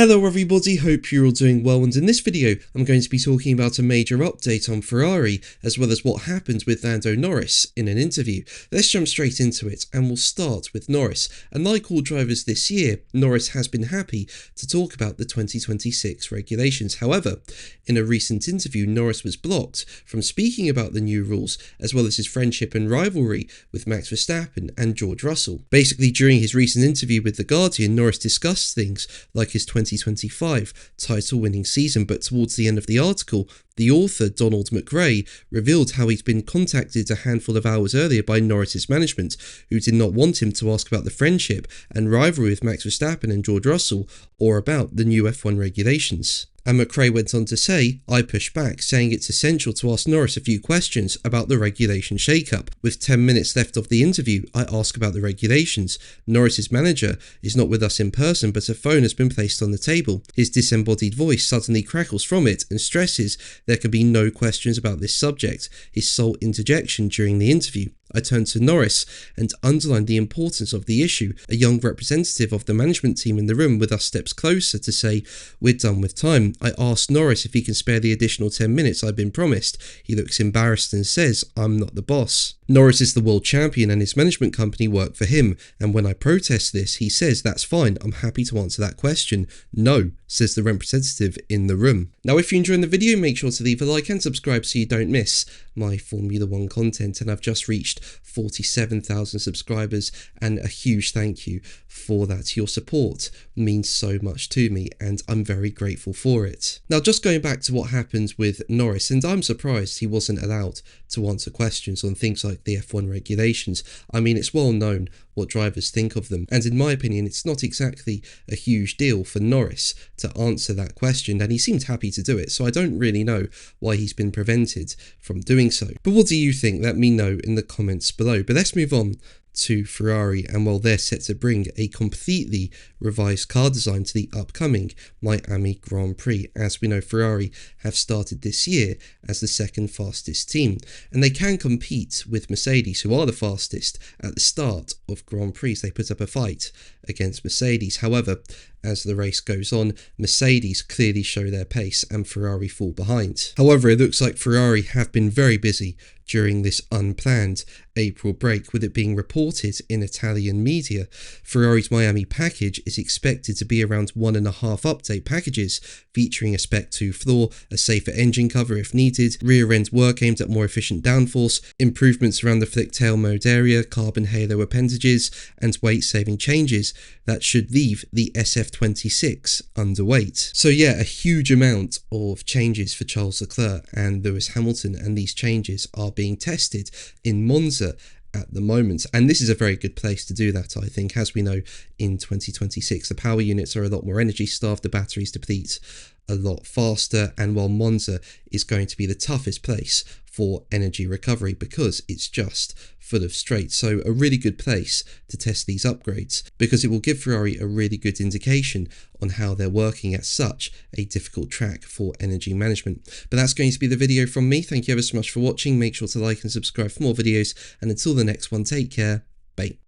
Hello everybody, hope you're all doing well, and in this video I'm going to be talking about a major update on Ferrari as well as what happened with Lando Norris in an interview. Let's jump straight into it and we'll start with Norris. And like all drivers this year, Norris has been happy to talk about the 2026 regulations. However, in a recent interview, Norris was blocked from speaking about the new rules as well as his friendship and rivalry with Max Verstappen and George Russell. Basically, during his recent interview with The Guardian, Norris discussed things like his 2025 title-winning season, but towards the end of the article, the author, Donald McRae, revealed how he'd been contacted a handful of hours earlier by Norris's management, who did not want him to ask about the friendship and rivalry with Max Verstappen and George Russell, or about the new F1 regulations. And McRae went on to say, "I pushed back, saying it's essential to ask Norris a few questions about the regulation shake-up. With 10 minutes left of the interview, I ask about the regulations. Norris's manager is not with us in person, but a phone has been placed on the table. His disembodied voice suddenly crackles from it and stresses there can be no questions about this subject, his sole interjection during the interview. I turned to Norris and underlined the importance of the issue. A young representative of the management team in the room with us steps closer to say, 'We're done with time.' I asked Norris if he can spare the additional 10 minutes I've been promised. He looks embarrassed and says, 'I'm not the boss.' Norris is the world champion and his management company work for him, and when I protest this, he says, 'That's fine, I'm happy to answer that question.' 'No,' says the representative in the room." Now, if you're enjoying the video, make sure to leave a like and subscribe so you don't miss my Formula 1 content, and I've just reached 47,000 subscribers, and a huge thank you for that. Your support means so much to me and I'm very grateful for it. Now, just going back to what happened with Norris, and I'm surprised he wasn't allowed to answer questions on things like the F1 regulations. I mean, it's well known what drivers think of them, and in my opinion it's not exactly a huge deal for Norris to answer that question, and he seemed happy to do it, so I don't really know why he's been prevented from doing so. But what do you think? Let me know in the comments below. But let's move on to Ferrari, and well, they're set to bring a completely revised car design to the upcoming Miami Grand Prix. As we know, Ferrari have started this year as the second fastest team, and they can compete with Mercedes, who are the fastest. At the start of Grand Prix, they put up a fight against Mercedes. However, as the race goes on, Mercedes clearly show their pace and Ferrari fall behind. However, it looks like Ferrari have been very busy during this unplanned April break, with it being reported in Italian media. Ferrari's Miami package is expected to be around 1.5 update packages, featuring a Spec 2 floor, a safer engine cover if needed, rear-end work aimed at more efficient downforce, improvements around the flick tail mode area, carbon halo appendages, and weight-saving changes that should leave the SF26 underweight. So yeah, a huge amount of changes for Charles Leclerc and Lewis Hamilton, and these changes are being tested in Monza at the moment, and this is a very good place to do that, I think. As we know, in 2026 the power units are a lot more energy starved, the batteries deplete a lot faster, and while Monza is going to be the toughest place for energy recovery because it's just full of straights. So a really good place to test these upgrades, because it will give Ferrari a really good indication on how they're working at such a difficult track for energy management. But that's going to be the video from me. Thank you ever so much for watching. Make sure to like and subscribe for more videos, and until the next one, take care. Bye.